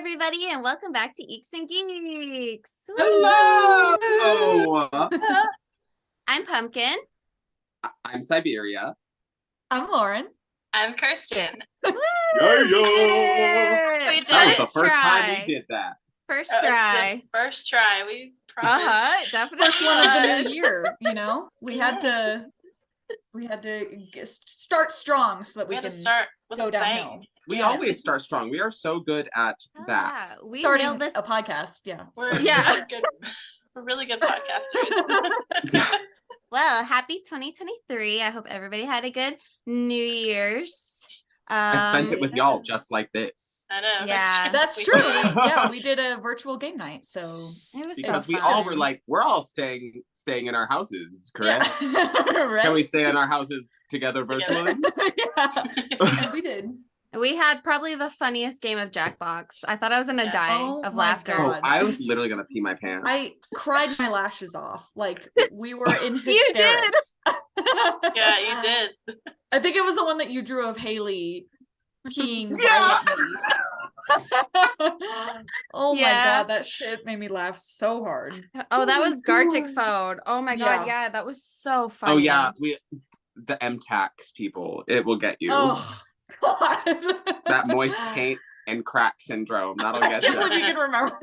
everybody, and welcome back to Eeks and Geeks. Hello! I'm Pumpkin. I'm Siberia. I'm Lauren. I'm Kirsten. Yo! We did That was the First first time try. we did that. First That was try. the first try. We promised. Definitely. First one of the new year, you know? We had to start strong so that We we had to can start with go a downhill. bang. We Yeah. always start strong. We are so good at that. Yeah. We Starting nailed this. a podcast, yeah. We're Yeah. really good. We're really good podcasters. Well, happy 2023. I hope everybody had a good New Year's. I spent it with y'all just like this. I know. Yeah. That's We true. did. We did a virtual game night, so It was Because so we fun. all were like, we're all staying in our houses, correct? right? Can we stay in our houses together virtually? Yeah. And we did. We had probably the funniest game of Jackbox. I thought I was gonna Yeah. die Oh of my laughter. God. I was literally gonna pee my pants. I cried my lashes off. Like, we were in You did. hysterics. Yeah, you did. I think it was the one that you drew of Haley peeing Yeah. violently. Oh my Yeah. God, that shit made me laugh so hard. Oh, that was Gartic phone. Oh my God, Yeah. yeah, that was so funny. Oh yeah, the MTax people, it will get you. Oh God. That moist taint and crack syndrome, that'll I get can't you. believe you can remember.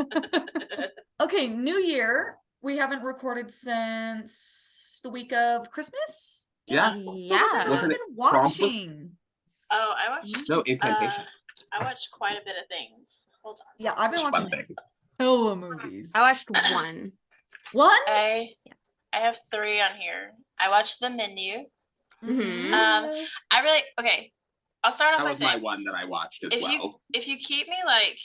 Okay, New Year. We haven't recorded since the week of Christmas. Yeah. So what Yeah. have you Wasn't been it Krampus? watching? Oh, I watched. No incantation. I watched quite a bit of things. Hold on. Yeah, I've been Fun watching thing. hella movies. I watched one. One? I have 3 on here. I watched The Menu. Mhm. I really I'll start off That by was my saying one that I watched as if well. you keep me like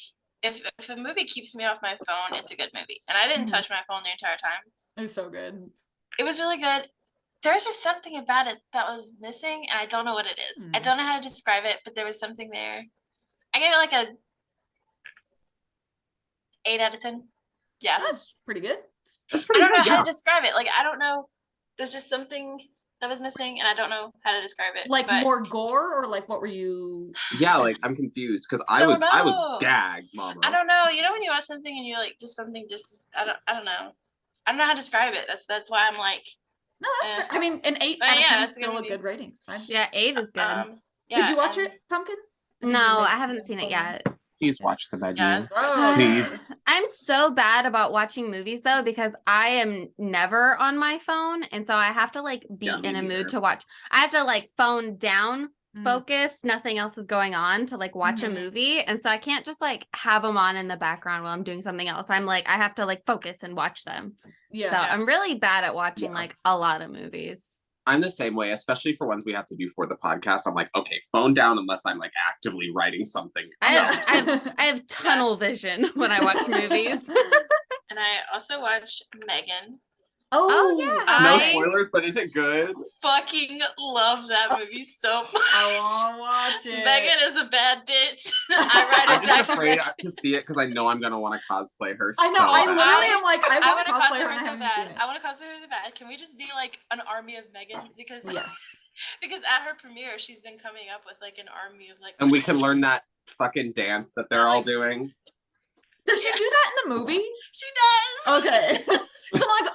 if a movie keeps me off my phone, it's a good movie. And I didn't Mhm. touch my phone the entire time. It was so good. It was really good. There's just something about it that was missing, and I don't know what it is. I Hmm. don't know how to describe it, but there was something there. I gave it like a 8 out of 10. Yeah. That's pretty good. That's I pretty don't know good, how yeah. to describe it. Like, I don't know. There's just something that was missing, and I don't know how to describe it. Like but more gore, or like what were you? Yeah, like I'm confused because I Don't was know. gagged, mama. I don't know. You know when you watch something and you're like, just something just I don't know. I don't know how to describe it. That's why I'm like, No, that's fair. I mean, an 8 But out of yeah, 10 is that's a good still a movie. good rating. Fine. Yeah, 8 is good. yeah. Did you watch and- it, Pumpkin? No, I haven't seen it yet. Please watch the menu. Yeah, it's- Oh, Please. I'm so bad about watching movies though because I am never on my phone, and so I have to like be Yeah, me in a neither. mood to watch. I have to like phone down, Mm. focus, nothing else is going on to like watch a Mhm. movie, and so I can't just like have them on in the background while I'm doing something else. I'm like I have to like focus and watch them. Yeah. So I'm really bad at watching Yeah. like a lot of movies. I'm the same way, especially for ones we have to do for the podcast. I'm like, okay, phone down unless I'm like actively writing something. I else. I have tunnel vision when I watch movies. And I also watched Megan. Oh, yeah. No I- spoilers, but is it good? Fucking love that movie so much. I want to watch it. Megan is a bad bitch. I write I'm it just down. afraid to see it because I know I'm gonna want to cosplay her. I know. so I bad. literally am like, I I want want to to cosplay cosplay her her and I so haven't bad. seen it. I want to cosplay her so bad. Can we just be like an army of Megans? Because Yes. because at her premiere, she's been coming up with like an army of like. And we can learn that fucking dance that they're all doing. Does she do that in the movie? She does. Okay. So I'm like,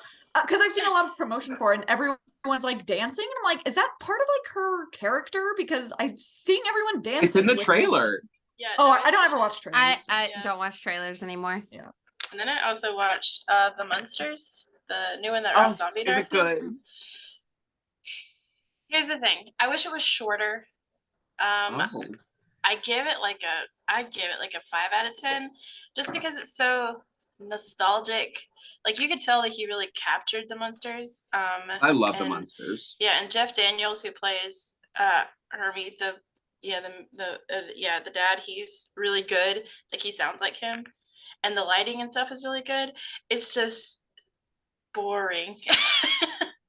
because I've seen a lot of promotion for it, and everyone's like dancing, and I'm like, is that part of like her character? Because I'm seeing everyone dancing. It's in the with- trailer. Yeah. Oh, no, I don't ever watch trailers. I Yeah. don't watch trailers anymore. And then I also watched The Munsters, the new one that Oh, Rob Zombie is it directed. good? Here's the thing. I wish it was shorter. Oh. I give it like a 5 out of 10, just because it's so nostalgic. Like you could tell that he really captured the Munsters. I love the and- monsters. Yeah, and Jeff Daniels, who plays Hermie, the dad, he's really good. Like he sounds like him, and the lighting and stuff is really good. It's just boring.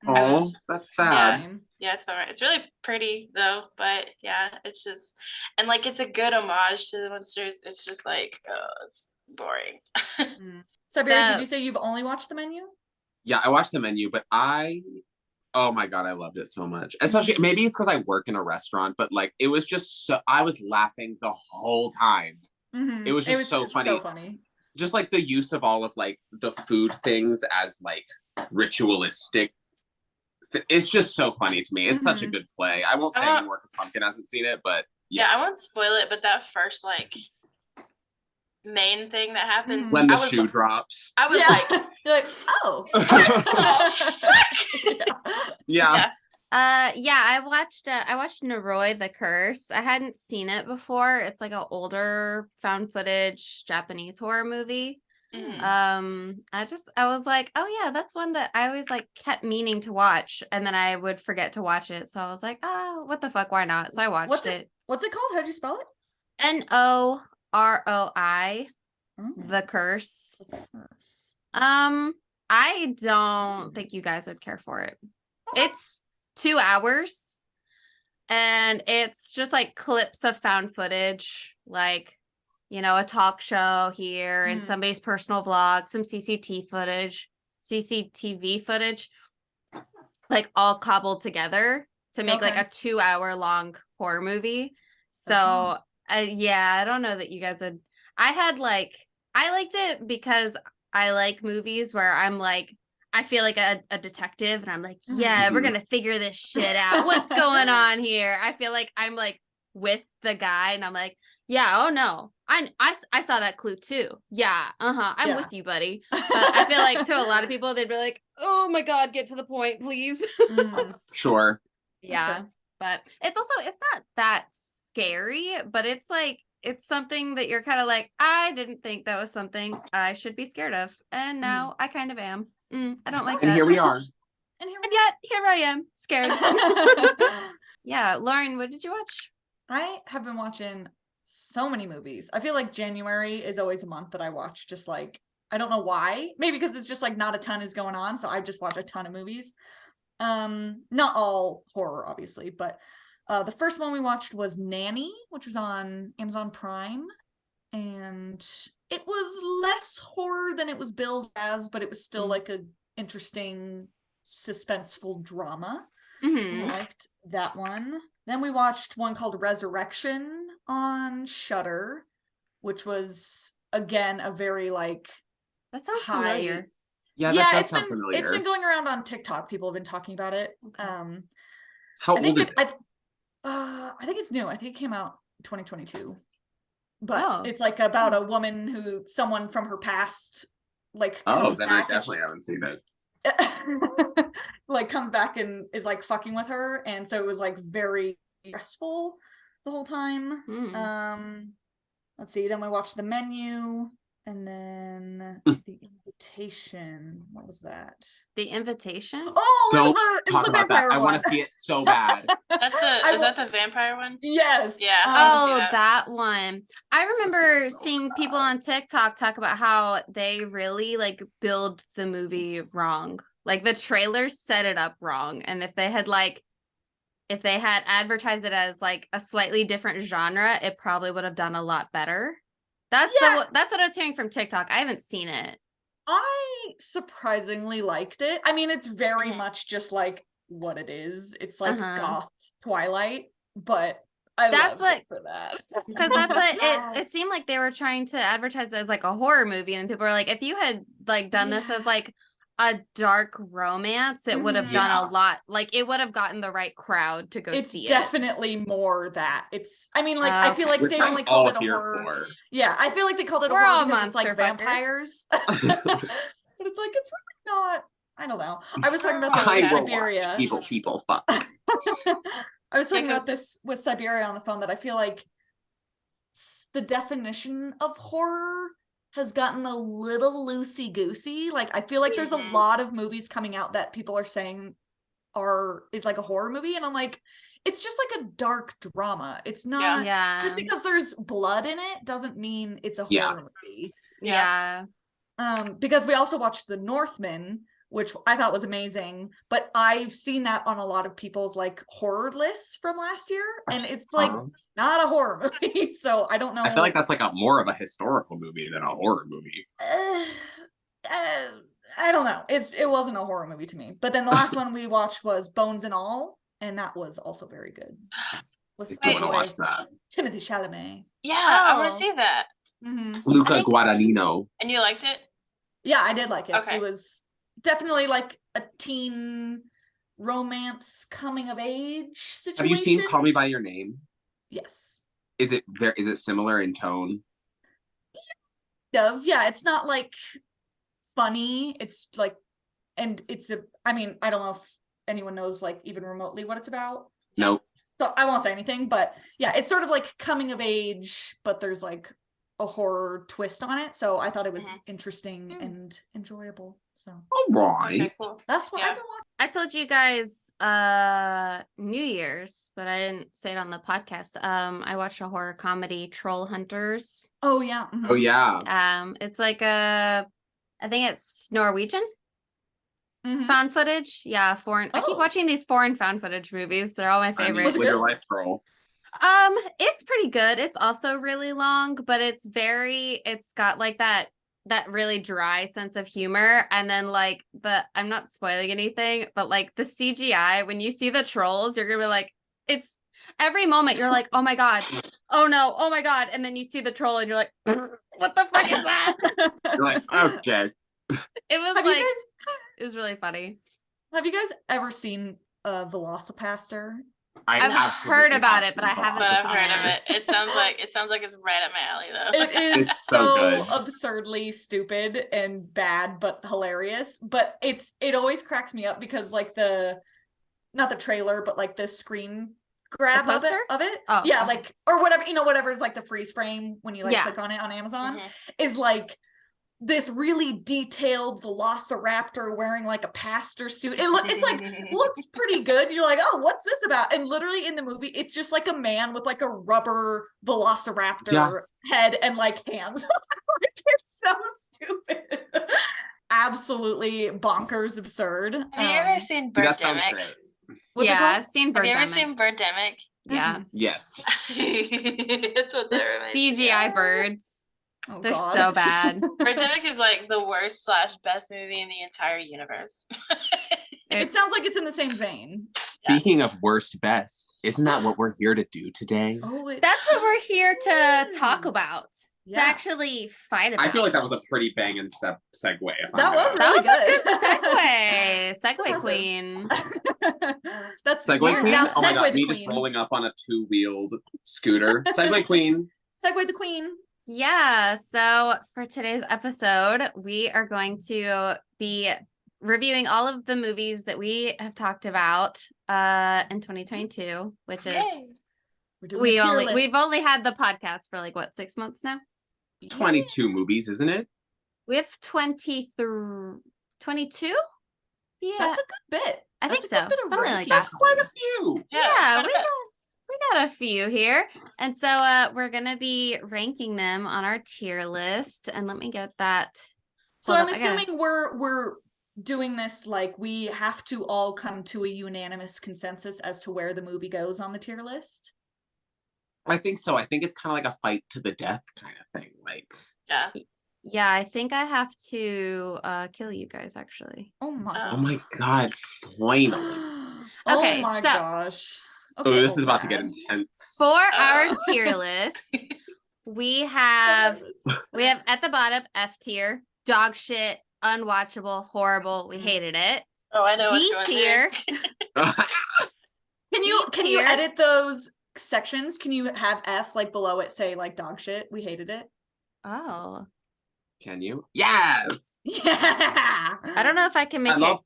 I Oh, was- that's sad. Fine. Yeah, it's bummer. It's really pretty though, but yeah, it's just and like it's a good homage to the Munsters. It's just like it's boring. Siberia, The- did you say you've only watched the menu? Yeah, I watched the menu, but oh my God, I loved it so much. Especially, maybe it's because I work in a restaurant, but like, it was just so, I was laughing the whole time. Mhm. It was just so it's funny. so funny. Just like the use of all of like the food things as like ritualistic. It's just so funny to me. It's such a good play. I won't say anymore because Pumpkin hasn't seen it, but yeah, I won't spoil it, but that first like main thing that happens when the I was shoe drops. I was like, you're like, oh. Yeah. I watched Noroi the Curse. I hadn't seen it before. It's like an older found footage Japanese horror movie. I was like, oh yeah, that's one that I always like kept meaning to watch, and then I would forget to watch it. So I was like, oh, what the fuck, why not? So I watched it. What's it called? How'd you spell it? Noroi, The Curse. I don't think you guys would care for it. It's 2 hours, and it's just like clips of found footage, like, you know, a talk show here and somebody's personal vlog, some CCTV footage, like all cobbled together to make like a 2 hour long horror movie. So I don't know that you guys would. I liked it because I like movies where I'm like, I feel like a detective, and I'm like, yeah, we're gonna figure this shit out. What's going on here? I feel like I'm like with the guy, and I'm like, yeah, oh no, I saw that clue too. Yeah, I'm with you, buddy. But I feel like to a lot of people, they'd be like, oh my god, get to the point, please. Sure. Yeah, but it's not that scary, but it's like, it's something that you're kind of like, I didn't think that was something I should be scared of, and now I kind of am. I don't like that. And here we are. And yet here I am, scared. Yeah, Lauren, what did you watch? I have been watching so many movies. I feel like January is always a month that I watch, just like, I don't know why. Maybe because it's just like not a ton is going on, so I just watch a ton of movies. Not all horror, obviously, but the first one we watched was Nanny, which was on Amazon Prime, and it was less horror than it was billed as, but it was still like a interesting suspenseful drama. I liked that one. Then we watched one called Resurrection on Shudder, which was again a very like, that sounds familiar. Yeah, that does sound familiar. It's been going around on TikTok. People have been talking about it. How old is it? I think it's new. I think it came out 2022. But it's like about a woman someone from her past, like, comes then back I definitely haven't seen it. like comes back and is like fucking with her, and so it was like very stressful the whole time. Let's see, then we watched The Menu, and then The Invitation. What was that? The Invitation? Oh, don't talk about that. I want to see it so bad. Is that the vampire one? Yes. Yeah. That one. I remember seeing people on TikTok talk about how they really like build the movie wrong. Like the trailers set it up wrong, and if they had advertised it as like a slightly different genre, it probably would have done a lot better. That's what I was hearing from TikTok. I haven't seen it. I surprisingly liked it. I mean, it's very much just like what it is. It's like goth Twilight, but I loved it for that. Because that's what it seemed like they were trying to advertise it as like a horror movie, and people were like, if you had like done this as like a dark romance, it would have done a lot. Like it would have gotten the right crowd to go see it. It's definitely more that. I mean, like, I feel like they only called it a horror. Yeah, I feel like they called it a horror because it's like vampires. But it's like, it's really not. I don't know. I was talking about this with Siberia. Evil people, fuck. I was talking about this with Siberia on the phone, that I feel like the definition of horror has gotten a little loosey-goosey. Like, I feel like there's a lot of movies coming out that people are saying is like a horror movie, and I'm like, it's just like a dark drama. It's not just because there's blood in it doesn't mean it's a horror movie. Because we also watched The Northman, which I thought was amazing, but I've seen that on a lot of people's like horror lists from last year, and it's like not a horror movie. So I don't know. I feel like that's like more of a historical movie than a horror movie. I don't know. It wasn't a horror movie to me. But then the last one we watched was Bones and All, and that was also very good. With I want to watch that. Timothy Chalamet. Yeah, I want to see that. Luca think- Guadagnino. And you liked it? Yeah, I did like it. Okay. It was definitely like a teen romance coming of age situation. Have you seen Call Me by Your Name? Yes. Is it similar in tone? Yeah, it's not like funny. It's like, and it's I mean, I don't know if anyone knows like even remotely what it's about. Nope. So I won't say anything, but yeah, it's sort of like coming of age, but there's like a horror twist on it. So I thought it was interesting and enjoyable. So All right. Okay, cool. that's what Yeah. I've been watching. I told you guys New Year's, but I didn't say it on the podcast. I watched a horror comedy, Troll Hunters. Oh yeah. Oh yeah. It's like I think it's Norwegian Mhm. found footage. Yeah, foreign. I keep Oh. watching these foreign found footage movies. They're all my I mean, favorite. Was it with your good? life, girl. It's pretty good. It's also really long, but it's got like that really dry sense of humor. And then like I'm not spoiling anything, but like the CGI, when you see the trolls, you're gonna be like, it's every moment you're like, oh my God, oh no, oh my God. And then you see the troll and you're like, what the fuck is that? You're like, okay. It was Have like, you guys it was really funny. have you guys ever seen Velocipaster? I've absolutely heard about have it, but I seen haven't But I've seen heard of it. it. It sounds like it's right up my alley though. It is It's so so good. absurdly stupid and bad, but hilarious. But it always cracks me up because like not the trailer, but like the screen grab of poster? it. Oh. Yeah, like or whatever, whatever's like the freeze frame when you like Yeah. click on it on Amazon Mhm. is like this really detailed velociraptor wearing like a pastor suit. It's like looks pretty good. You're like, oh, what's this about? And literally in the movie, it's just like a man with like a rubber velociraptor head and like hands. Like, it's so stupid. Absolutely bonkers absurd. Have you ever seen That sounds Birdemic? great. What's it Yeah, called? I've seen Have you ever Birdemic. seen Birdemic? Yeah. Yes. That's what The that reminds me CGI of. birds. Oh, They're God. so bad. Birdemic is like the worst / best movie in the entire universe. It sounds like it's in the same vein. Speaking of worst best, isn't that what we're here to do today? Oh, That's what we're here to talk is. about. Yeah. To actually fight about. I feel like that was a pretty banging segue. If I'm That was honest. really That was a good. good segue. Segue impressive. queen. That's Segue yeah, queen. Now Oh my segue god, the me queen. just rolling up on a 2-wheeled scooter. Segue queen. Segue the queen. Yeah. So for today's episode, we are going to be reviewing all of the movies that we have talked about in 2022, which is Yay. We're doing a tier list. we've only had the podcast for like what, 6 months now? It's 22 movies, isn't it? We have 22? Yeah. That's a good bit. I That's think a good so. bit of Something like ranking. that. That's quite a few. Yeah, quite a bit. we got a few here. And so we're gonna be ranking them on our tier list. And let me get that. So pulled I'm up. I gotta- assuming we're doing this like we have to all come to a unanimous consensus as to where the movie goes on the tier list. I think so. I think it's kind of like a fight to the death kind of thing. Like, Yeah. Yeah, I think I have to kill you guys actually. Oh my Oh. oh my god, finally. Oh Okay, my so- gosh. Oh, this is about to get Brad. intense. For our Oh. tier list, we have at the bottom F tier, dog shit, unwatchable, horrible. We hated it. Oh, I know D what's going tier. there. Can you tier. edit those sections? Can you have F like below it say like dog shit? We hated it. Oh, Can you? Yes. Yeah. I don't know if I can make I it. love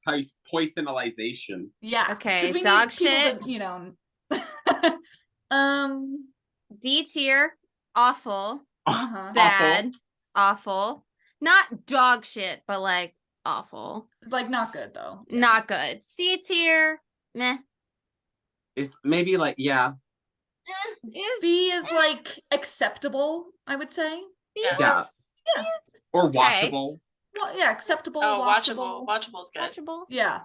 poisonalization. Yeah. Okay, 'cause we dog need people shit. to, you know. D tier, awful, Uh-huh. bad, awful. Not dog shit, but like awful. Like not good though. Not good. C tier, meh. It's maybe like, yeah. Is B is like acceptable, I would say. Yeah. Yeah. Or Okay. watchable. Well, yeah, acceptable, Oh, watchable. Watchable's good. watchable. Yeah.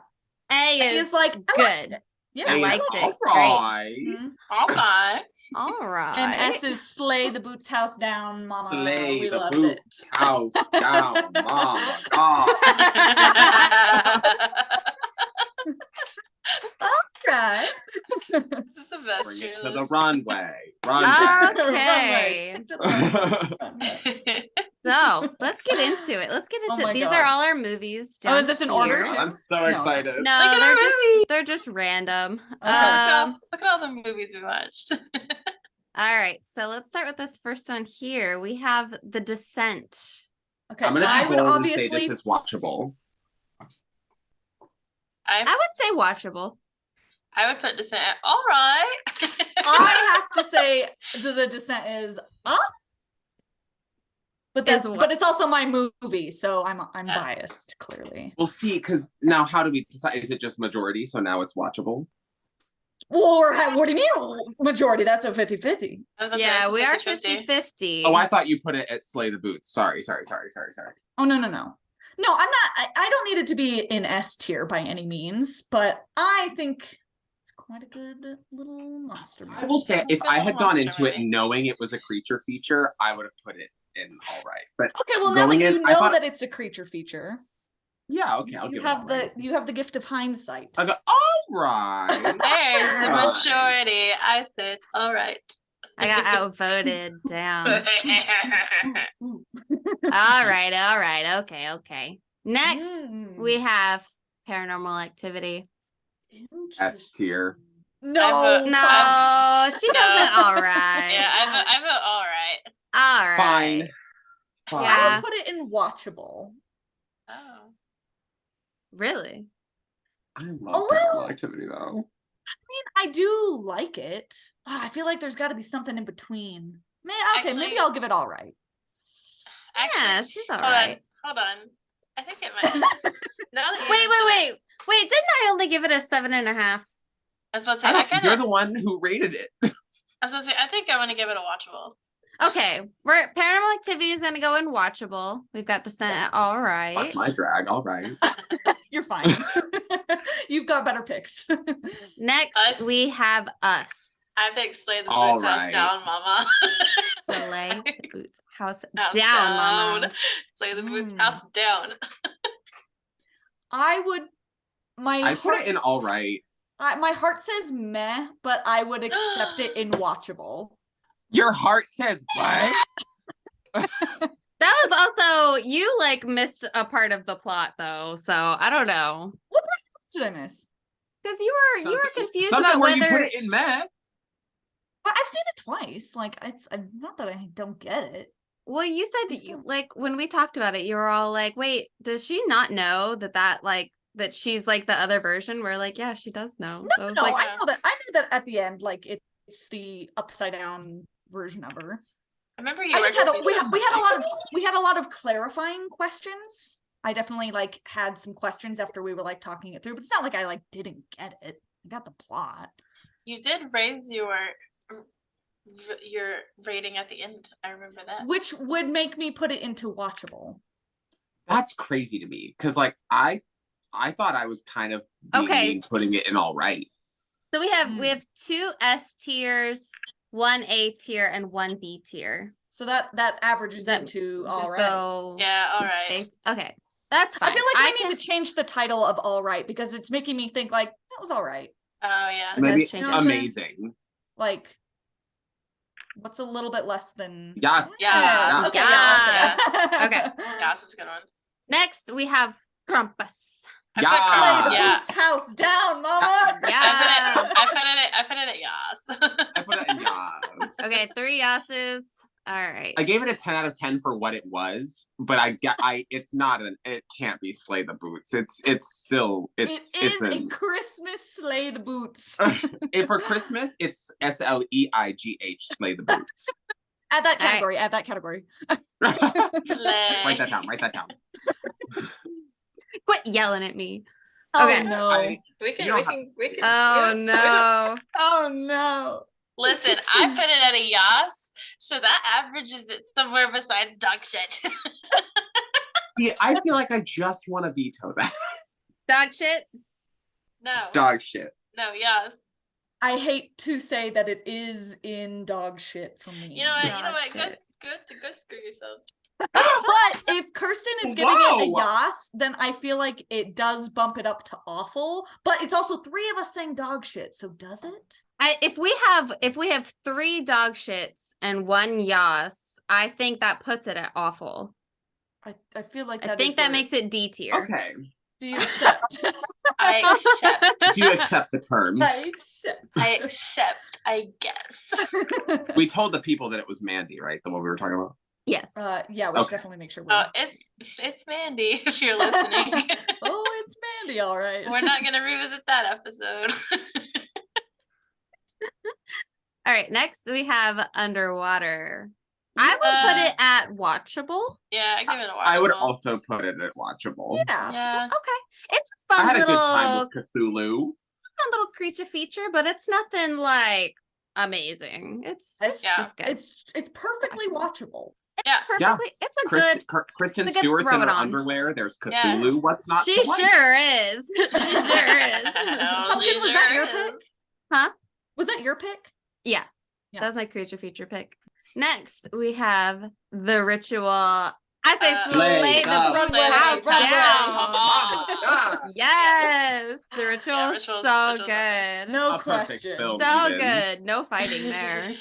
A A is is like I liked good. it. Yeah. I Hey, liked it. alright. Mhm. Okay. All right. And S is slay the boots house down, mama. Slay we the loved boot it. house down, mama. God. Right. This is the best Bring it tier to the list. runway. Ah. Runway. Okay. Runway. Stick to the runway. So let's get into it. Let's get Oh into my it. These God. are all our movies. Oh, is this in order here. too? I'm so No, excited. No, Look at our movie. they're just random. Okay. Look at all the movies we watched. All right, so let's start with this first one here. We have The Descent. Okay, I'm gonna I be would bold and obviously. say this is watchable. I would say watchable. I would put Descent at all right. I have to say the Descent is up, but Is what? it's also my movie, so I'm biased clearly. We'll see, because now how do we decide? Is it just majority? So now it's watchable. Or what do you mean majority? That's a 50-50. Yeah, we are 50-50. Oh, I thought you put it at Slay the Boots. Sorry. Oh no. No, I'm not. I don't need it to be in S tier by any means, but I think it's quite a good little monster movie. I will say, if Good I had gone monster into it movie. knowing it was a creature feature, I would have put it in all right. But Okay, well now that going you in, I know thought- that it's a creature feature, yeah, okay, I'll you give have it all right. you have the gift of hindsight. I go, all right. There's the Fine. majority. I say it's all right. I got outvoted. Damn. All right. Okay. Next, we have Paranormal Activity. S tier. No, No, she does No. it all right. Yeah, I vote all right. All right. Fine. Fine. I Yeah. would put it in watchable. Oh. Really? I love Oh, well. Paranormal Activity though. I do like it. I feel like there's got to be something in between. Maybe Actually- maybe I'll give it all right. Yeah, she's all hold right. on. I think it might. Now that you Wait. mention it, Wait, didn't I only give it a 7.5? I was about to say, I I don't, kind you're of. the one who rated it. I was about to say, I think I'm gonna give it a watchable. Okay, Paranormal Activity is gonna go in watchable. We've got Descent at all right. Fuck my drag, all right. You're fine. You've got better picks. Next, Us. we have Us. I picked Slay the All Boots House right. Down, Mama. Slay the Boots House House down, mama. Slay the Boots Mm. House Down. I would. I put it in all right. My heart says meh, but I would accept it in watchable. Your heart says what? That was also you like missed a part of the plot though, so I don't know What did I miss? because you were confused Something about where whether you put it in meh. I've seen it twice. Like it's not that I don't get it. Well, you said like when we talked about it, you were all like, "Wait, does she not know that she's like the other version?" We're like, "Yeah, she does know." So I was No, like, I know that. I knew that at the end, like it's the upside down version of her. I remember you. I just were had confused we on something. had a lot of clarifying questions. I definitely like had some questions after we were like talking it through, but it's not like I like didn't get it. I got the plot. You did raise your rating at the end. I remember that. Which would make me put it into watchable. That's crazy to me. Cause like I thought I was kind of being Okay, mean putting it in all right. so we have 2 S tiers, 1 A tier, and 1 B tier. So that averages That into all Just right. go Yeah, all right. eight- Okay, that's fine. I feel like we need to change the title of all right because it's making me think like that was all right. Oh yeah. It Maybe does change it. amazing. Like what's a little bit less than Yes. Yeah. Okay, Yes. yeah. Okay. Yeah, that's a good one. Next, we have Krampus. I Yeah. put Lay Krampus, the yeah. boots house down, mama. Yeah. I put it at yas. I put it in yes. Okay, 3 yeses. All right. I gave it a 10 out of 10 for what it was, but it's not it can't be Slay the Boots. It's still It is a Christmas slay the boots. for Christmas, it's SLEIGH Slay the Boots. Add that All right. category. Add that category. Write that down. Write that down. Quit yelling at me. Oh Okay. no. We can. Oh no. Oh no. Listen, I put it at a yas, so that averages it somewhere besides dog shit. See, I feel like I just want to veto that. Dog shit. No. Dog shit. No, yas. I hate to say that it is in dog shit for me. You know what? Dog shit. Go screw yourself. But if Kirsten is giving it a Whoa. yas, then I feel like it does bump it up to awful. But it's also 3 of us saying dog shit, so does it? If we have 3 dog shits and 1 yas, I think that puts it at awful. I feel like I think that makes it D tier. Okay. Do you accept? I accept. Do you accept the terms? I I guess. We told the people that it was Mandy, right? The one we were talking about. Yes. Yeah, we should Okay. definitely make sure. Oh, it's Mandy. If you're listening, Oh, it's Mandy. All right. we're not gonna revisit that episode. All right. Next, we have Underwater. I would put it at watchable. Yeah, I give it a watch. I would also put it at watchable. Yeah. Okay. It's a I fun had a little, good time with Cthulhu. fun little creature feature, but it's nothing like amazing. It's just good. It's perfectly watchable. Yeah. It's a good. Kristen it's a good Stewart's throw in it her on. underwear. There's Cthulhu. Yeah. What's not She to like? sure is. She sure is. Pumpkin, was that your pick? Huh? Was that your pick? Yeah. Yeah. That's my creature feature pick. Next, we have The Ritual. I say slay the house down. Yes. The Ritual is so Ritual's good. No A perfect question. film. So even. good. No fighting there.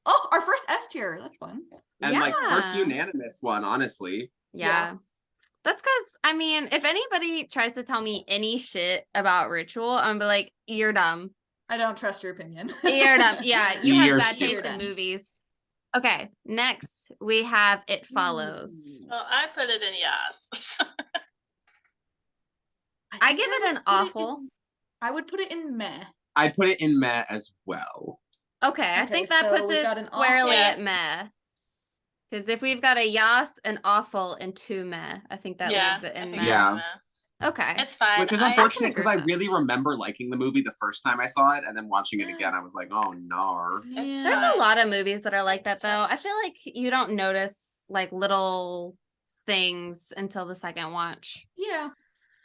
Oh, our first S tier. That's fun. And like first Yeah. unanimous one, honestly. Yeah. That's because, I mean, if anybody tries to tell me any shit about Ritual, I'm gonna be like, you're dumb. I don't trust your opinion. You're dumb. Yeah, you You're have bad taste in stupid. movies. Okay, next we have It Follows. Well, I put it in yes. I give it an awful. I would put it in meh. I put it in meh as well. Okay, I Okay, think that so puts we've it got an squarely awful. at meh. Because if we've got a yas, an awful, and two meh, I think that leaves it I in think meh. Yeah. Okay. It's fine. Which is I- unfortunate because I agree with that. really remember liking the movie the first time I saw it, and then watching it again, I was like, oh no. It's There's fine. a lot of movies that are like that though. I Except- feel like you don't notice like little things until the second watch. Yeah.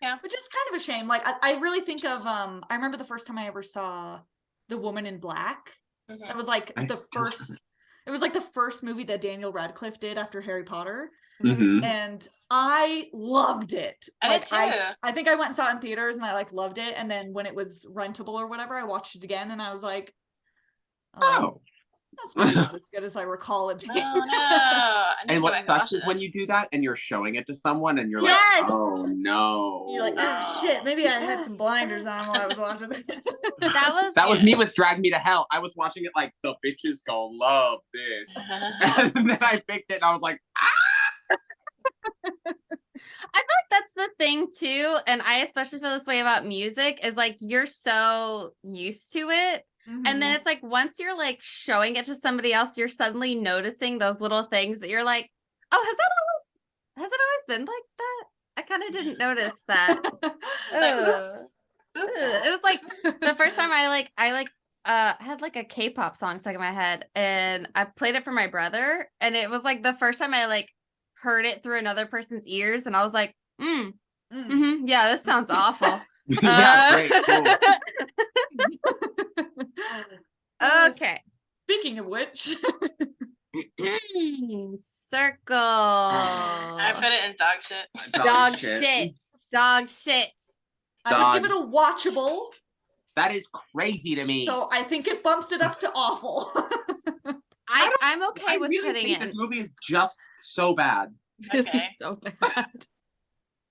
Yeah. Which is kind of a shame. Like I really think of I remember the first time I ever saw The Woman in Black. Mhm. It was like I the still first it was like the first movie that Daniel Radcliffe did after Harry Potter. Mhm. And I loved it. I Like did too. I think I went and saw it in theaters and I like loved it. And then when it was rentable or whatever, I watched it again and I was like, Oh. that's maybe not as good as I recall it being. Oh no! I need to And go what back and sucks watch is when this. you do that and you're showing it to someone and you're Yes! like, oh no. You're like, oh shit, maybe I had some blinders on while I was watching it. That was me with Drag Me to Hell. I was watching it like, the bitches gonna love this. And then I picked it and I was like, I feel like that's the thing too, and I especially feel this way about music, is like you're so used to it. And then it's like once you're like showing it to somebody else, you're suddenly noticing those little things that you're like, oh, has it always been like that? I kind of didn't notice that. Like, Ugh. oops. Ugh. It was like the first time I had like a K-pop song stuck in my head and I played it for my brother, and it was like the first time I like heard it through another person's ears, and I was like, yeah, this sounds awful. yeah, great, cool. Okay. Speaking of which, Circle. I put it in dog shit. Dog shit. Dog shit. I would give it a watchable. That is crazy to me. So I think it bumps it up to awful. I'm okay I with really putting think it. this movie is just so bad. Really Okay. so bad.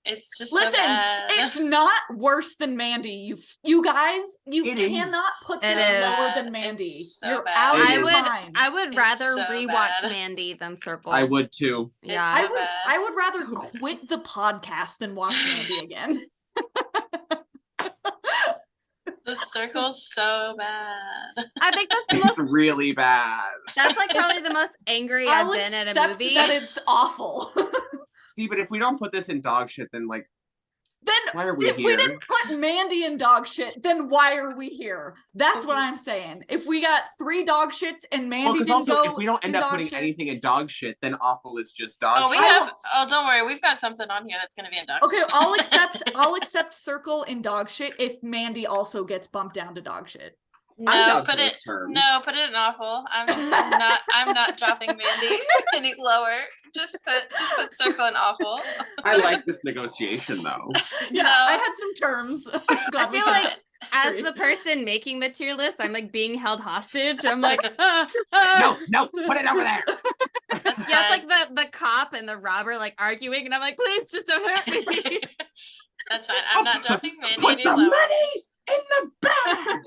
It's just Listen, so bad. it's not worse than Mandy. You guys, you It cannot is. put It this is. lower than Mandy. It's so You're bad. out It of I your is. mind. would It's rather so rewatch bad. Mandy than Circle. I would too. It's Yeah. so I would bad. I would rather So bad. quit the podcast than watch Mandy again. The circle's so bad. I think that's the It's most. really bad. That's like probably the most angry I've I'll been at a accept movie. that it's awful. See, but if we don't put this in dog shit, then like, Then why are we if here? we didn't put Mandy in dog shit, then why are we here? That's what I'm saying. If we got 3 dog shits and Well, Mandy because didn't also, go if we don't end in up dog putting shit, anything in dog shit, then awful is just dog Oh, we shit. have. Oh, don't worry. We've got something on here that's gonna be in dog okay, shit. I'll accept Circle in dog shit if Mandy also gets bumped down to dog shit. I'm No, down put for it. those terms. No, put it in awful. I'm not dropping Mandy any lower. Just put circle in awful. I like this negotiation though. Yeah, No. I had some terms. I feel like as the person making the tier list, I'm like being held hostage. I'm like, No, put it over there. That's Yeah, fine. it's like the cop and the robber like arguing, and I'm like, please just don't hurt me. That's fine. I'm not dropping Mandy Put any the lower. money in the bag.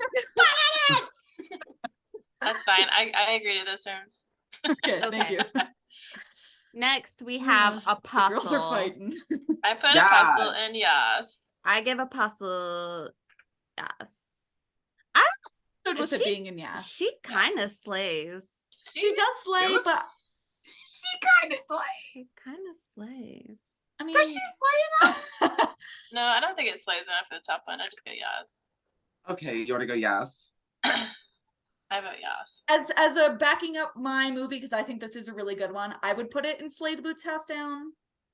That's fine. I agree to those terms. Okay, thank you. Next, we have The girls are Apostle. fighting. I put Yes. Apostle in Yas. I give Apostle yes. Good with it She- being in yes. She kind of slays. She does slay, was- but She kind of slays. She kind of slays. I mean, Does she slay enough? No, I don't think it slays enough for the top one. I just go Yas. Okay, you want to go yes? I vote Yas. as a backing up my movie, because I think this is a really good one, I would put it in Slay the Boots House Down.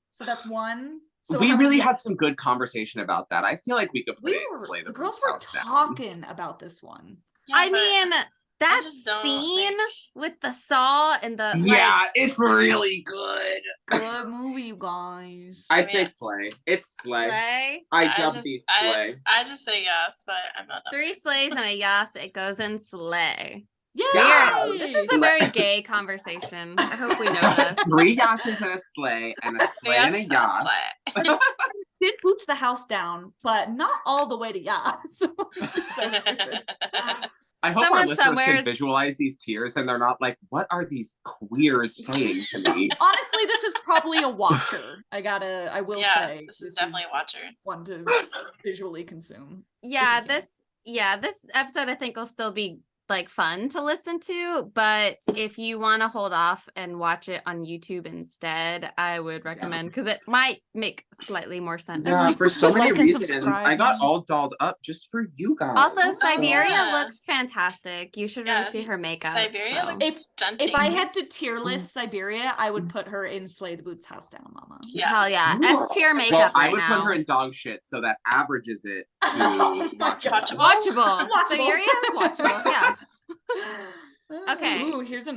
So that's one. So We how really many- had some good conversation about that. I feel like we could put we it in were Slay the girls Boots were House Down. talking about this one. Yeah, I but mean, I that just don't scene think- with the saw and the Yeah, like, it's really good. Good movie, you guys. I I say mean, slay. It's slay. slay. I I dub just- these slay. I just say yes, but I'm not. 3 slays and a yas. It goes in slay. Yay! Yeah, This is a very gay conversation. I hope we know this. 3 yases and a slay, and a slay and a Yes, yas. slay. Did Boots the House Down, but not all the way to yes. So stupid. I hope Someone our listeners somewhere's- can visualize these tears and they're not like, what are these queers saying to me? Honestly, this is probably a watcher. I will Yeah, say this is definitely a watcher. one to visually consume. Yeah, If you can. this episode I think will still be like fun to listen to, but if you want to hold off and watch it on YouTube instead, I would recommend, because it might make slightly more sense. Yeah, for so many Like and reasons. subscribe. I got all dolled up just for you guys. Also, Oh, Siberia yeah. looks fantastic. You should Yeah, really see her makeup. Siberia so. looks stunting. If I had to tier list Siberia, I would put her in Slay the Boots House Down, Mama. Yeah. Hell yeah, Ooh. S tier makeup well, I right would now. put her in dog shit, so that averages it to Oh my watchable. God. Watchable. Watchable. Siberia, watchable. Yeah. Okay. Ooh, here's a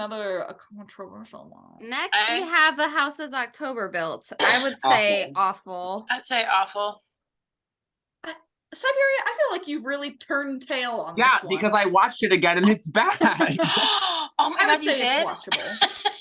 controversial one. Next, we have the Houses October built. I would say awful. I'd say awful. Siberia, I feel like you've really turned tail on Yeah, this one. because I watched it again and it's bad. Oh my I would god, you say did? it's watchable.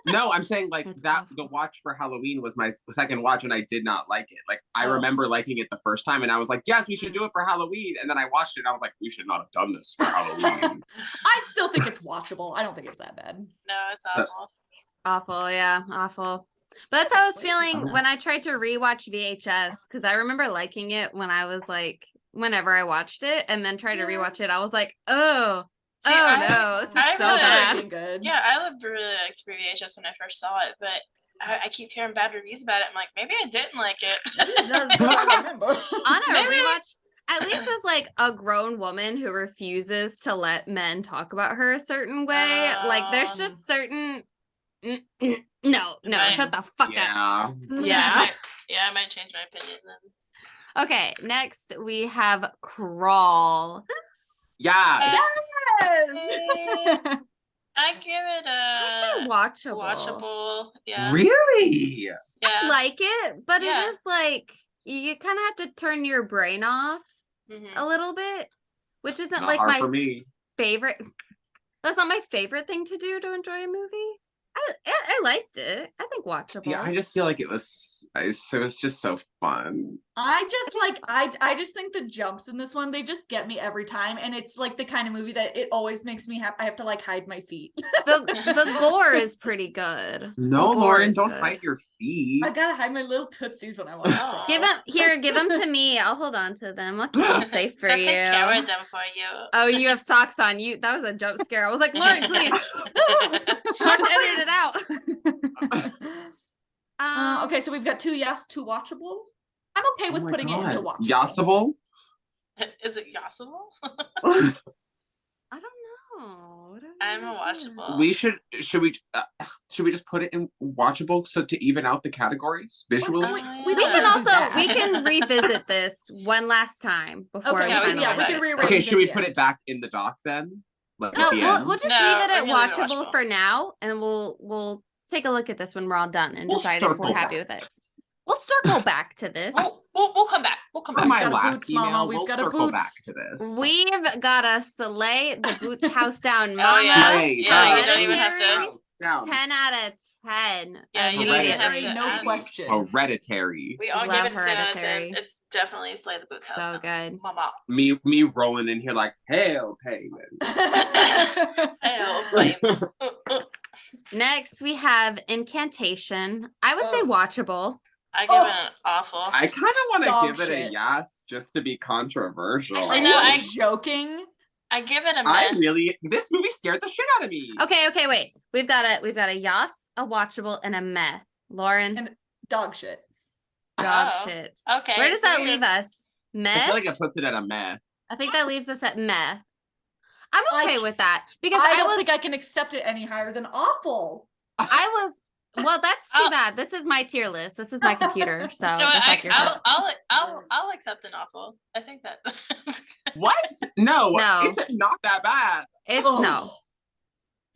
No, I'm saying like It's that. awful. The watch for Halloween was my second watch, and I did not like it. Like I Oh. remember liking it the first time, and I was like, "Yes, we should do it for Halloween." And then I watched it, and I was like, "We should not have done this for Halloween." I still think it's watchable. I don't think it's that bad. No, it's awful. Awful, yeah, awful. But that's how I was Crazy. feeling when I tried to rewatch VHS, because I remember liking it when I was like, whenever I watched it, and then tried to Yeah. rewatch it, I was like, oh, See, oh I- no, this is I so really bad. Being good. Yeah, I really liked VHS when I first saw it, but I keep hearing bad reviews about it. I'm like, maybe I didn't like it. That's what I remember. On a Maybe. rewatch, at least as like a grown woman who refuses to let men talk about her a certain way, like there's just certain no, Right. shut the fuck up. yeah. Yeah. I might change my opinion then. Okay, next we have Crawl. Yes. I give it I say a watchable. watchable. Yeah. Really? Yeah. Like it, but Yeah. it is like you kind of have to turn your brain off Mhm. a little bit, which isn't Not like hard my for me. favorite. That's not my favorite thing to do to enjoy a movie. I liked it. I think watchable. Yeah, I just feel like it was just so fun. I just like I just think the jumps in this one, they just get me every time, and it's like the kind of movie that it always makes me happy. I have to like hide my feet. the gore is pretty good. No, The gore Lauren, is don't good. hide your feet. I gotta hide my little tootsies when I watch Oh. it. Give them to me. I'll hold on to them. I'll keep them safe for They'll you. take care of them for you. Oh, you have socks on. You that was a jump scare. I was like, Lauren, please. Let's edit it out. Okay, so we've got 2 yes, 2 watchable. I'm okay with Oh my putting it into God. watchable. Yasable? Is it Yasable? I don't know. What do I'm we a do? watchable. We should we just put it in watchable so to even out the categories visually? We We don't can have to do also that. we can revisit this one last time before Okay, we yeah, we can- finalize yeah, we can it, rearrange so- Okay, it should we at put the it back in the doc then? Like No, at the end? we'll just No, leave it at we're gonna leave it watchable watchable. for now, and we'll take a look at this when we're all done and We'll decide if we're circle happy back. with it. We'll circle back to this. We'll come back. We'll come For back. my got a last boots, email, Mama, we've we'll got a circle back boots. to this. We've got a Slay the Boots House Down Oh Mama. yeah, Hey, yeah. You no, don't even have to. Hereditary. down. 10 out of 10. Yeah, you don't even have Hereditary, to no ask. question. Hereditary. We all Love give it a 10 out of 10. Hereditary. It's definitely Slay the Boots House. So now. good. Mama. Me rolling in here like hell payment. Hell, baby. Next, we have Incantation. I would say Ugh. watchable. I give it an awful. I kind of want Dog to give it a shit. yes, just to be controversial. Actually, Are no, you I- joking? I give it a I meh. really, this movie scared the shit out of me. Okay, wait. We've got a yas, a watchable, and a meh. Lauren, And dog shit. dog Oh, shit. Okay. Where does so that we leave have- us? I Meh? feel like it puts it at a meh. I think that leaves us at meh. I'm okay I- with that because I I don't was think I can accept it any higher than awful. well, that's too I'll- bad. This is my tier list. This is my computer. So No, just like yourself. I'll accept an awful. I think that. What? No, No. it's not that bad. It's Ugh. no.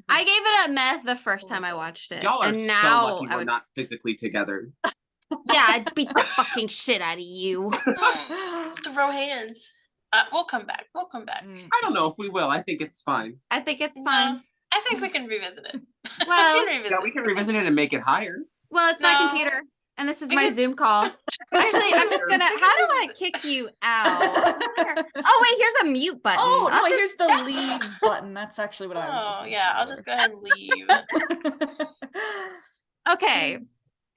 I gave it a meh the first time I watched it. Y'all are and so now lucky I we're would, not physically together. yeah, I'd beat the fucking shit out of you. Throw hands. We'll come back. We'll come back. I don't know if we will. I think it's fine. I think it's No, fine. I think we can revisit it. Well, we can revisit. Yeah, we can revisit it and make it higher. Well, it's my No. computer, and this is We my can- Zoom call. Actually, I'm just gonna. How do I kick you out? Oh wait, here's a mute button. Oh no, I'll just- here's the leave button. That's actually what I was Oh looking yeah, I'll for. just go ahead and leave. Okay,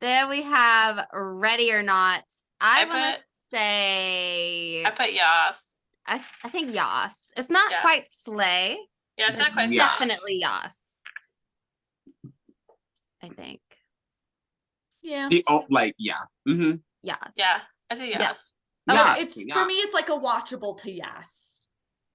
there we have Ready or Not. I I want to put- say. I put yas. I think Yas. It's not Yeah. quite Slay. Yeah, it's not quite Yas. Definitely Yas. I think Yeah. Yeah. Mm-hmm. Yas. Yeah, I do yas. But Yes, it's yeah. for me. It's like a watchable to yes.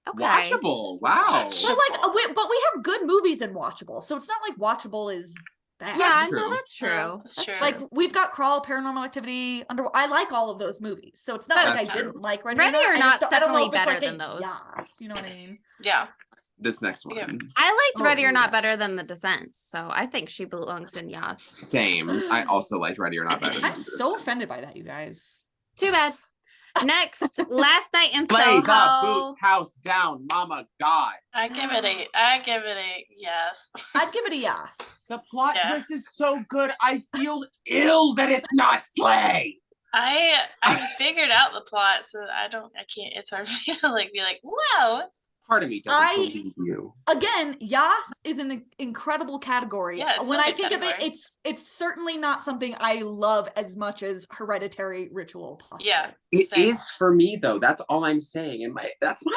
Okay. Watchable. Wow. But but we have good movies in watchable, so it's not like watchable is bad. Yeah, That's no, true. that's true. That's true. Like we've got Crawl, Paranormal Activity, I like all of those movies, so it's not But- like I That's true. didn't like Ready, Ready or I Not's just don't- I don't know definitely if it's better like than a those. Yes, you know what I mean? yeah. This next one. Okay. I liked Oh, Ready or yeah. Not better than The Descent, so I think she belongs in Yas. Same. I also liked Ready or Not better. than I'm this. so offended by that, you guys. Too bad. Next, Last Night in Play the Soho. Boots House down, Mama God. I give it a yes. I'd give it a yes. The plot Yeah. twist is so good. I feel ill that it's not Slay. I figured out the plot, so I can't. It's hard for me to like be like, wow. Part of me doesn't I- believe you. Again, Yas is an incredible category. Yeah, it's when a I good think of category. it, it's certainly not something I love as much as Hereditary Ritual. Possibly. Yeah. It Same. is for me though. That's all I'm saying. And that's my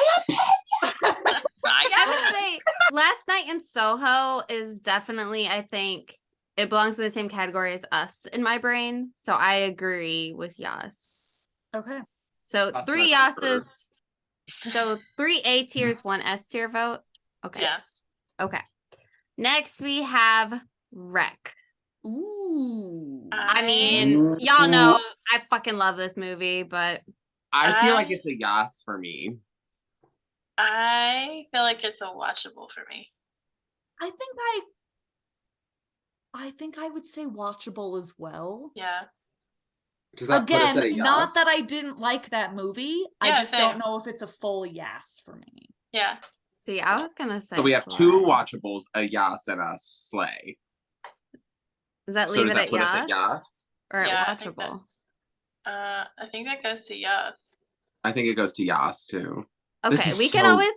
opinion. I would say Last Night in Soho is definitely, I think, it belongs in the same category as Us in my brain. So I agree with Yas. Okay. So That's 3 my vote for- Yases. So 3 A tiers, 1 S tier vote. Okay. Yeah. Okay. Next we have Wreck. Ooh. I mean, y'all know I fucking love this movie, but I feel like it's a yas for me. I feel like it's a watchable for me. I think I would say watchable as well. Yeah. Does that put us at a Again, yas? not that I didn't like that movie. I Yeah, just don't same. know if it's a full yes for me. Yeah. see, I was gonna say So we have Slay. 2 watchables, a yas and a slay. Does that So leave does it that at put us Yas at yas? or at Yeah, I think that- watchable? I think that goes to yes. I think it goes to yas too. This Okay, is we can so always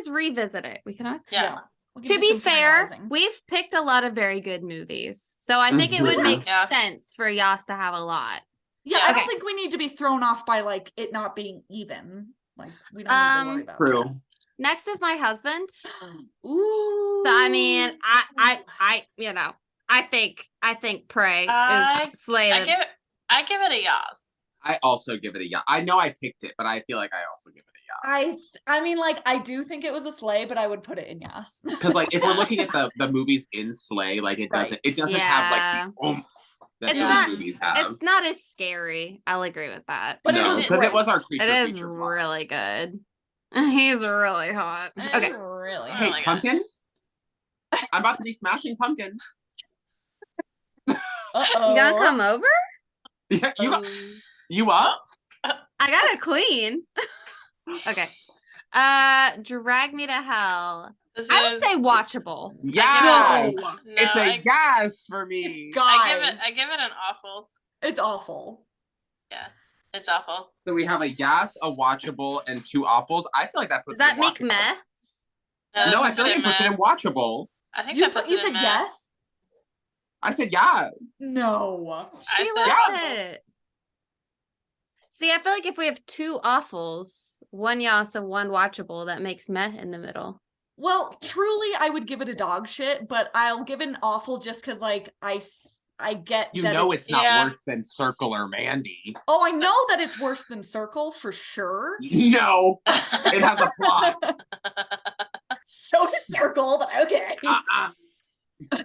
big. revisit it. We can always Yeah. We'll give to you be some fair, finalizing. we've picked a lot of very good movies. So I think it would Mhm. make Yeah. sense for Yas to have a lot. Yeah, Yeah. I don't Okay. think we need to be thrown off by like it not being even. Like we don't need to worry about True. Next is My Husband. that. Ooh. So I mean, I you know, I think Prey I- is slated. I give it a yes. I also give it a yas. I know I picked it, but I feel like I also give it a yas. I mean, like I do think it was a sleigh, but I would put it in yes. Because like if we're looking at the movies in Slay, like it doesn't have like the oomph that It's these not- movies have. It's not as scary. I'll agree with that. But it no, was because great. it was our creature It is feature film. really good. He's really hot. Okay. Really. Oh Hey, my God. pumpkin? I'm about to be smashing pumpkins. Uh-oh. You gonna come over? Yeah, Oh. you up? I got a queen. Okay. Drag Me to Hell. I would say watchable. Yes, No, it's a yes for me. Guys, I give it an awful. it's awful. Yeah, it's awful. So we have a yes, a watchable, and 2 awfuls. I feel like that puts Does that it in make watchable. meh? No, I puts feel like it puts it in meh. watchable. I think You that puts you it in said meh. yes? I said yes. No. I She said loves awful. it. See, I feel like if we have 2 awfuls, 1 yas and 1 watchable, that makes meh in the middle. Well, truly, I would give it a dog shit, but I'll give it an awful just because, like, I get You that know it's not Yeah. worse than Circle or Mandy. Oh, I know that it's worse than Circle for sure. No, it has a plot. So it's Circle, but okay. Uh-uh.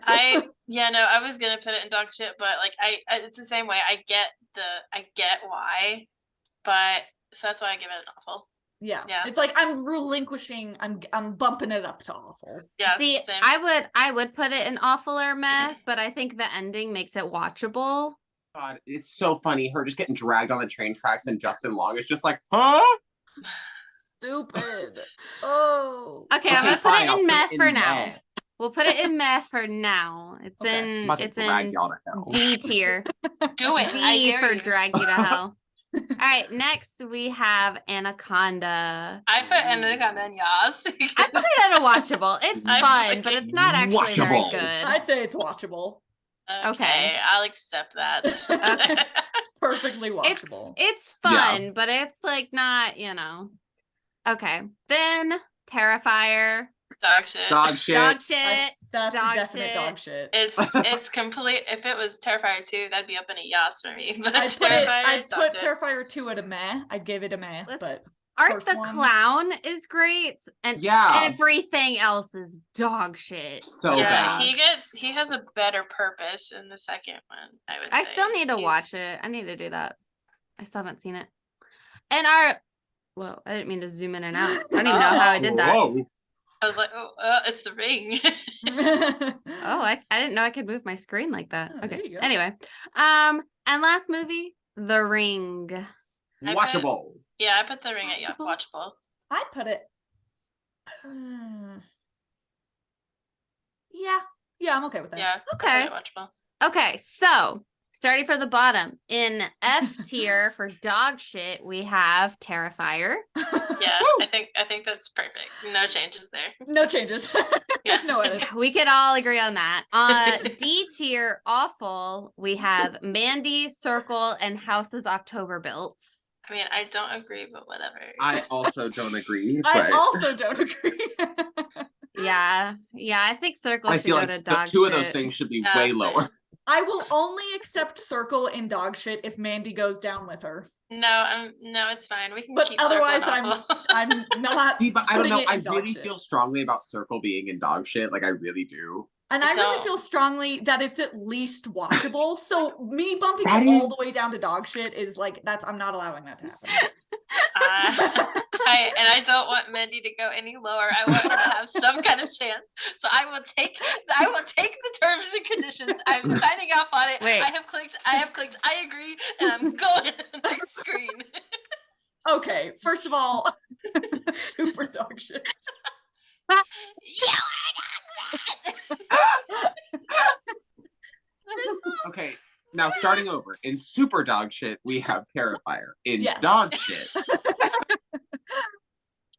I was gonna put it in dog shit, but like I it's the same way. I get why, but so that's why I give it an awful. Yeah. Yeah. It's like I'm relinquishing, I'm bumping it up to awful. Yeah. See, same. I would put it in awful or meh, but I think the ending makes it watchable. God, it's so funny. Her just getting dragged on the train tracks, and Justin Long is just like, huh? Stupid. Oh. Okay, I'm gonna fine, put it I'll in meh in for now. meh. We'll put it in meh for now. It's Okay. I'm in about to it's drag in y'all to hell. D tier. Do it. I D dare for you. drag you to hell. All right, next we have Anaconda. I put Anaconda in yas. I put it at a watchable. It's I fun, put but it it's not actually very watchable. good. I'd say it's watchable. Okay. I'll accept that. Okay. It's perfectly It's watchable. it's Yeah. fun, but it's like not, Okay. Then Terrifier. Dog shit. Dog shit. Dog shit. That's dog a definite shit. dog shit. It's complete. If it was Terrifier 2, that'd be up in a yas for me. But I'd Terrifier, dog put shit. Terrifier 2 at a meh. I'd give it a meh, Listen, but Art first the one- Clown is great, and Yeah. everything else is dog shit. So yeah, bad. he has a better purpose in the second one. I say. still need to watch it. I need to do that. I still haven't seen it. And well, I didn't mean to zoom in and out. I don't even know how I did that. Whoa. I was like, it's the ring. Oh, I didn't know I could move my screen like that. Oh, there Okay. you go. Anyway, and last movie, The Ring. Watchable. Yeah, I put the ring at Watchable? watchable. I'd put it. Yeah, I'm okay with that. Yeah. Okay. I put it watchable. Okay, so starting from the bottom, in F tier for dog shit, we have Terrifier. Yeah, I think that's perfect. No changes there. No changes. Yeah. No edits. We could all agree on that. D tier, awful, we have Mandy, Circle, and House's October Built. I mean, I don't agree, but whatever. I also don't agree. I But also don't agree. Yeah, I think Circle I should feel go like to dog two shit. of those things should be Yeah, way same. lower. I will only accept Circle in dog shit if Mandy goes down with her. No, it's fine. We can But keep otherwise, Circle and Awful. I'm not. See, but I don't putting know. it in I dog really shit. feel strongly about Circle being in dog shit. Like I really do. And I I really don't. feel strongly that it's at least watchable. So me bumping That it all is- the way down to dog shit is like I'm not allowing that to happen. I don't want Mandy to go any lower. I want her to have some kind of chance. So I will take the terms and conditions. I'm signing off on it. Wait. I have clicked, I agree, and I'm going to the next screen. Okay, first of all, super dog shit. Okay, now starting over. In super dog shit, we have Terrifier. In Yes. dog shit,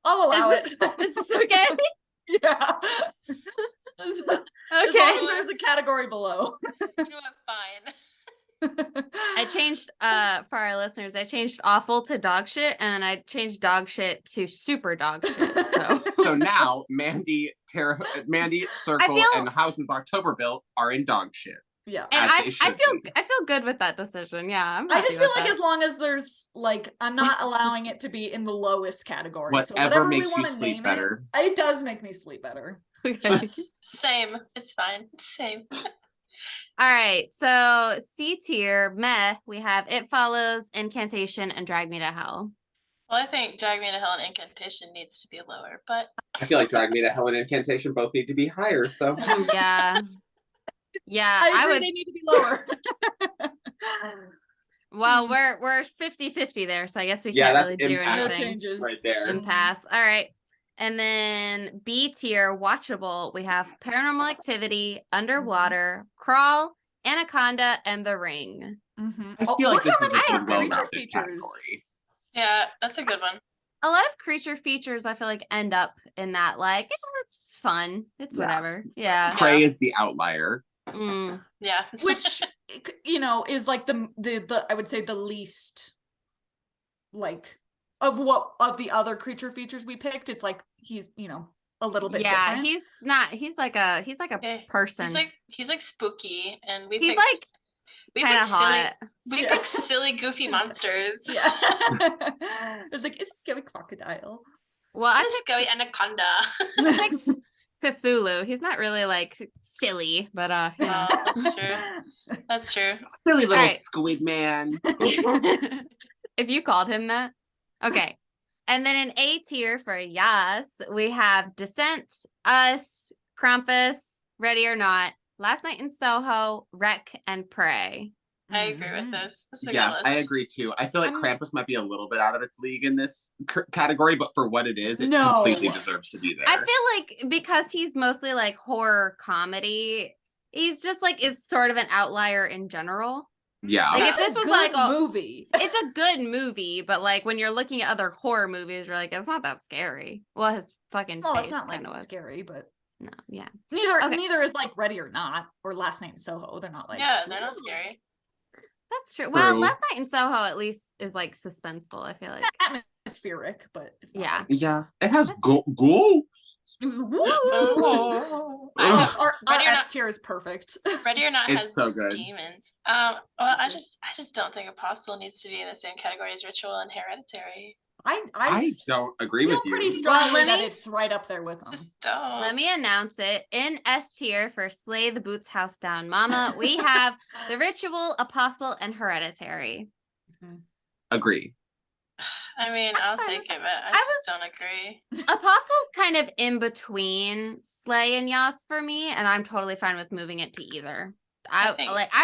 I'll allow Is it. this okay? Yeah. As long Okay. as there's a category below. You know what? Fine. I changed for our listeners, I changed awful to dog shit, and I changed dog shit to super dog shit. So so now Mandy, Circle, feel- and House's October Built are in dog shit. Yeah. and As I they should be. feel good with that decision. Yeah, I'm I happy just feel with like that. as long as there's like I'm not allowing it to be in the lowest category. So Whatever whatever we makes you want to sleep name better. it does make me sleep better. Okay. Same. It's fine. Same. All right, so C tier, meh, we have It Follows, Incantation, and Drag Me to Hell. Well, I think Drag Me to Hell and Incantation needs to be lower, but I feel like Drag Me to Hell and Incantation both need to be higher. So Yeah. Yeah, I I agree would. they need to be lower. Well, we're 50-50 there, so I guess we Yeah, can't that's really do impact. No anything changes. right there. and pass. All right. And then B tier watchable, we have Paranormal Activity, Underwater, Crawl, Anaconda, and The Ring. I feel like this is a I good have well-rounded features. category. Yeah, that's a good one. A lot of creature features I feel like end up in that, like, it's fun. It's whatever. Yeah. Prey is the outlier. Yeah. Which, you know, is like the I would say the least, like, of the other creature features we picked. It's like he's, you know, a little bit different. he's like a Yeah, person. He's like spooky, and we He's picked, like we kind picked of silly hot. we picked silly goofy monsters. Yeah. It's like, it's a scary crocodile. Well, I This picked scary anaconda. I picked Cthulhu. He's not really like silly, but you know. Oh, that's true. That's true. Silly little Alright. squid man. If you called him that. Okay. And then in A tier for Yas, we have Descent, Us, Krampus, Ready or Not, Last Night in Soho, Wreck, and Prey. I agree with this. This is a good Yeah, list. I agree too. I feel like Krampus might be a little bit out of its league in this category, but for what it is, it completely deserves to be there. I feel like because he's mostly like horror comedy, he's just like is sort of an outlier in general. Yeah. Like It's if this a was good like a movie. It's a good movie, but like when you're looking at other horror movies, you're like, it's not that scary. Well, his fucking Well, face it's not like kind of was scary, but no, yeah. neither is like Ready or Not or Last Night in Soho. They're not like, Yeah, they're not scary. That's true. Well, Last Night in Soho at least is like suspenseful, I feel like. atmospheric, but it's not Yeah. like, Yeah. It has go. Our our S tier is perfect. Ready or Not It's has so good. demons. Well, I just don't think Apostle needs to be in the same category as Ritual and Hereditary. I don't agree with feel pretty you. strongly that it's right up there with them. Just don't. Let me announce it. In S tier for Slay the Boots House Down Mama, we have The Ritual, Apostle, and Hereditary. Agree. I mean, I'll take it, but I just don't agree. Apostle's kind of in between Slay and Yas for me, and I'm totally fine with moving it to either. I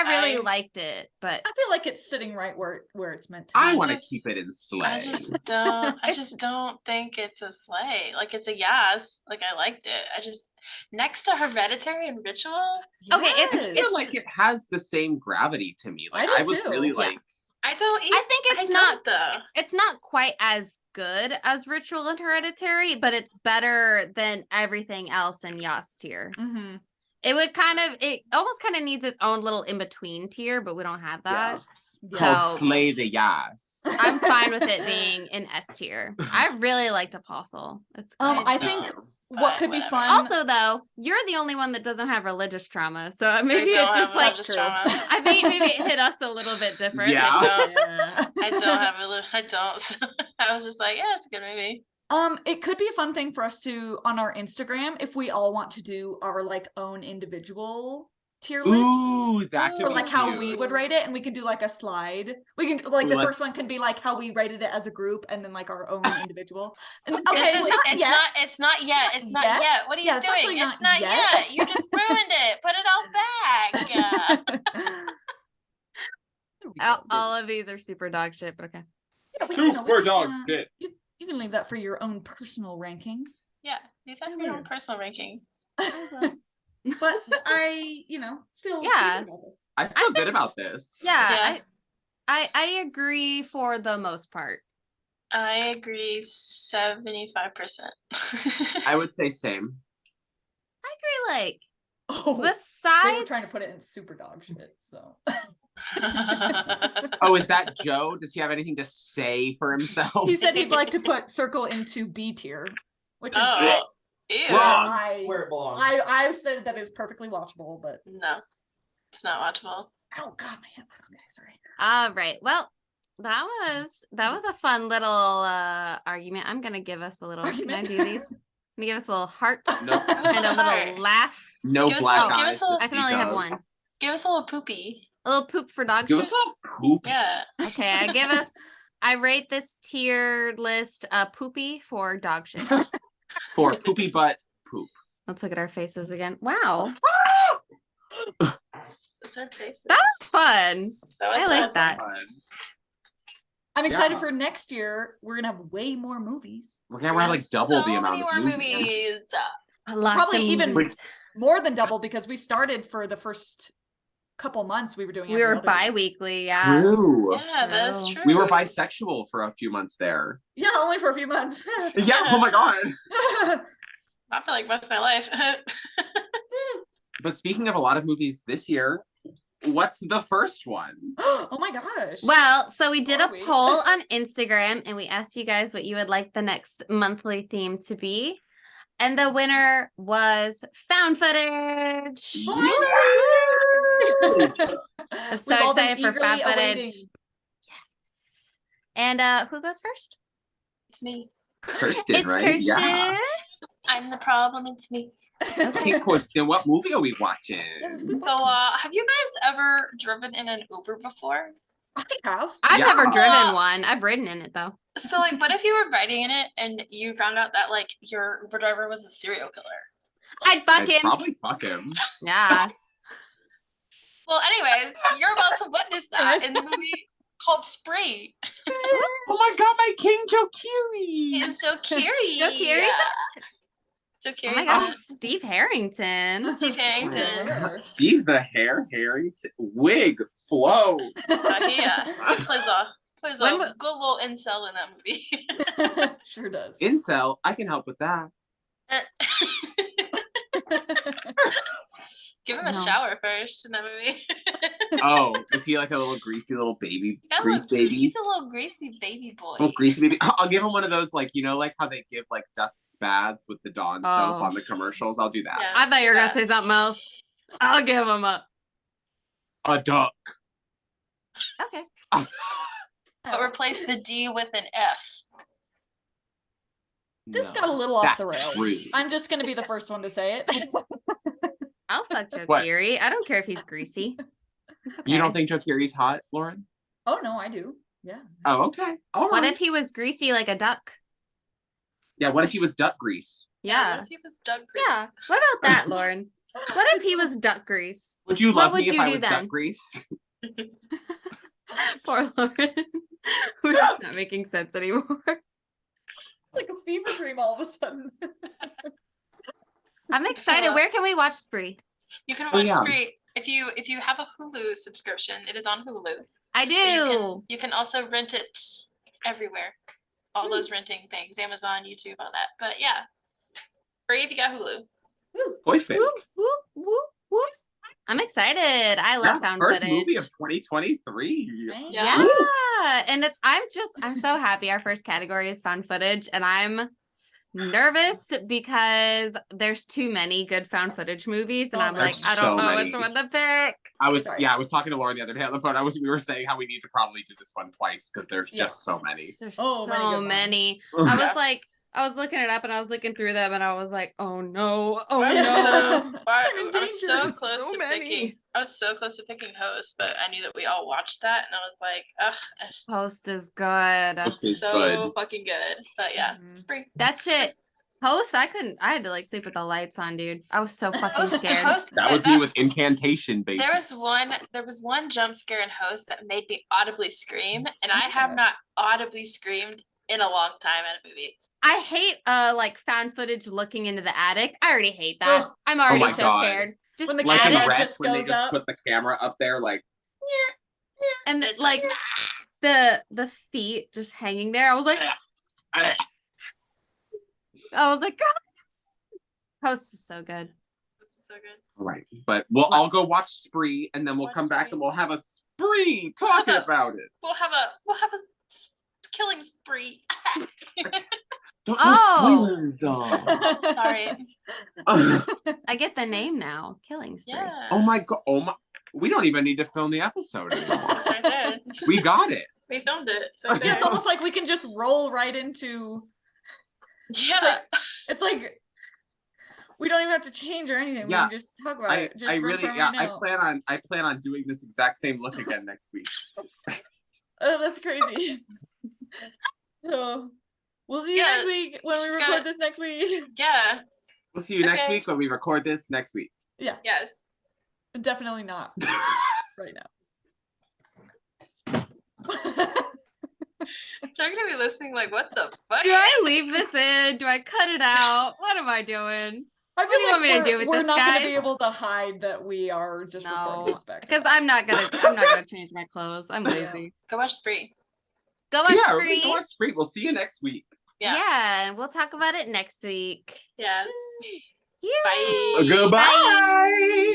really liked it, but I feel like it's sitting right where it's meant to be. I want to keep it in Slay. I just don't think it's a Slay. Like, it's a Yas. Like, I liked it. I just, next to Hereditary and Ritual. Okay, I feel like it has the same gravity to me. Like I was too. really Yeah. like I think it's not quite as good as Ritual and Hereditary, but it's better than everything else in Yas tier. Mm-hmm. It almost kind of needs its own little in-between tier, but we don't have that. It's called Slay the Yas. I'm fine with it being in S tier. I really liked Apostle. It's good. I think what could be fun. Also, though, you're the only one that doesn't have religious trauma, so maybe it just like I think maybe it hit us a little bit different. Yeah. I don't have I don't. I was just like, yeah, it's a good movie. It could be a fun thing for us to on our Instagram if we all want to do our like own individual tier list. Ooh, that could or be like cute. how we would rate it, and we can do like a slide. We can like the first one can be like how we rated it as a group, and then like our own individual. And okay, it's not yet. What are you doing? It's not yet. You just ruined it. Put it all back. All of these are super dog shit, but okay. Super dog shit. You can leave that for your own personal ranking. Yeah, leave that for your own personal ranking. But I, feel good about this. I feel good about this. Yeah. I agree for the most part. I agree 75%. I would say same. I agree They besides were trying to put it in super dog shit, so. Oh, is that Joe? Does he have anything to say for himself? He said he'd like to put Circle into B tier, which is ew. Wrong. Where it belongs. I said that it's perfectly watchable, but No, it's not watchable. oh god, my hip. Okay, sorry. All right. Well, that was a fun little argument. I'm gonna give us a little. Can I do these? I'm gonna give us a little heart Nope. and a little laugh. No Give us black give eyes. us a- I can only have one. Give us a little poopy. A little poop for dog Give shit. us a poop. Yeah. Okay, I rate this tier list poopy for dog shit. For poopy butt poop. Let's look at our faces again. Wow. It's our faces. That was fun. That was I like that. Fun. I'm excited Yeah. for next year. We're gonna have way more movies. We're gonna have like double the amount many of more movies. Lots Probably of even movies. more than double because we started for the first couple months. We were doing. We every were other week. bi-weekly, yeah. True. Yeah, that's True. true. We were bisexual for a few months there. Yeah, only for a few months. Yeah. Oh my god. I feel like most of my life. But speaking of a lot of movies this year, what's the first one? Oh my gosh. Well, so we did Are a we? poll on Instagram and we asked you guys what you would like the next monthly theme to be. And the winner was found footage. I'm so We've all been excited for found eagerly footage. awaiting. Yes. And who goes first? It's me. Kirsten, It's right? Kirsten. Yeah. I'm the problem. It's me. Okay, Kirsten, what movie are we watching? So, have you guys ever driven in an Uber before? I have. I've Yeah. never driven So- one. I've ridden in it though. So, like, what if you were riding in it and you found out that, like, your Uber driver was a serial killer? I'd fuck I'd him. probably fuck him. Yeah. Well, anyways, you're about to witness that in the movie called Spree. Oh my god, my King Joe He Keery! is Joe Keery. Joe Keery's Joe Oh Keery. my god, Steve Harrington. Steve Harrington. Yeah. Steve the Hair Harrington wig flow. He plays a When wa- good little incel in that movie. Sure does. Incel, I can help with that. Give him a No. shower first in that movie. Oh, is he like a little greasy little baby? Got a Grease little- baby? He's a little greasy baby boy. Oh, greasy baby. I'll give him one of those, like, you know, like how they give like ducks baths with the Dawn soap Oh. on the commercials. I'll do that. Yeah. I thought you were gonna Yeah. say something else. I'll give him a. A duck. Okay. But replace the D with an F. This No, got a little off the that's rails. rude. I'm just gonna be the first one to say it. I'll fuck Joe What? Keery. I don't care if he's greasy. It's okay. You don't think Joe Keery's hot, Lauren? Oh no, I do. Yeah. Oh, okay. All right. What if he was greasy like a duck? Yeah, what if he was duck grease? Yeah. What if he was Doug Grease? Yeah. What about that, Lauren? What if he was duck grease? Would you What love would me if you I do was then? duck grease? Poor Lauren. We're just not making sense anymore. It's like a fever dream all of a sudden. I'm excited. Where can we watch Spree? You can Oh, watch yeah. Spree if you have a Hulu subscription. It is on Hulu. I But you do. can, you can also rent it everywhere. All those renting things, Amazon, YouTube, all that. But yeah, free if you got Hulu. Perfect. Whoop, whoop, whoop, whoop. I'm excited. I love Yeah, found first footage. movie of 2023. Yeah. Woo. And I'm so happy our first category is found footage and I'm nervous because there's too many good found footage movies and Oh, I'm no. like, I don't So know many. which one to pick. I was Sorry. I was talking to Lauren the other day on the phone. We were saying how we need to probably do this one twice because there's Yeah. just so many. There's Oh, many so good many. ones. I Yeah. was like, I was looking it up and I was looking through them and I was like, oh no, oh I no. was so, I'm in I was so danger. close So to many. picking. I was so close to picking host, but I knew that we all watched that, and I was like, ugh, Host is good. Host is so good. fucking good. But yeah, Mhm. Spree. That shit. Host, I had to like sleep with the lights on, dude. I was so fucking Host, scared. host, That was me with incantation, baby. There was one jump scare in Host that made me audibly scream, and I have Yeah. not audibly screamed in a long time at a movie. I hate like found footage looking into the attic. I already hate that. Ugh. I'm already my so God. scared. Just When the like in camera Red just when they goes just up. put the camera up there, like and It's like the feet just hanging there. I was like, eh. God. Host is so good. This is so good. Right. But we'll all go watch Spree and then we'll Watch come back Spree. and we'll have a spree talking Have a- about it. We'll have a killing spree. Don't Oh. Sorry. I get the name now. Killing Spree. Yeah. Oh my god. Oh my, we don't even need to film the episode anymore. It's right there. We got it. We filmed it. It's right Yeah, there. it's almost like we can just roll right into. Yeah. It's like we don't even have to change or anything. We Yeah. can just talk about I it. Just really from yeah, right now. I plan on doing this exact same look again next week. Oh, that's crazy. So we'll see you Yeah, next week when we she's record gotta- this next week. Yeah. We'll see you next Okay. week when we record this next week. Yeah, Yes. definitely not right now. They're gonna be listening like, what the fuck? Do I leave this in? Do I cut it out? What am I doing? I What do you want me to do with we're this, not going to guys? be able to hide that we are just recording No, this back. because I'm not gonna change my clothes. I'm lazy. Go watch Spree. Go watch Yeah, Spree. everybody go watch Spree. We'll see you next week. Yeah, and we'll talk about it next week. Yes. Yeah. Bye. Goodbye. Bye.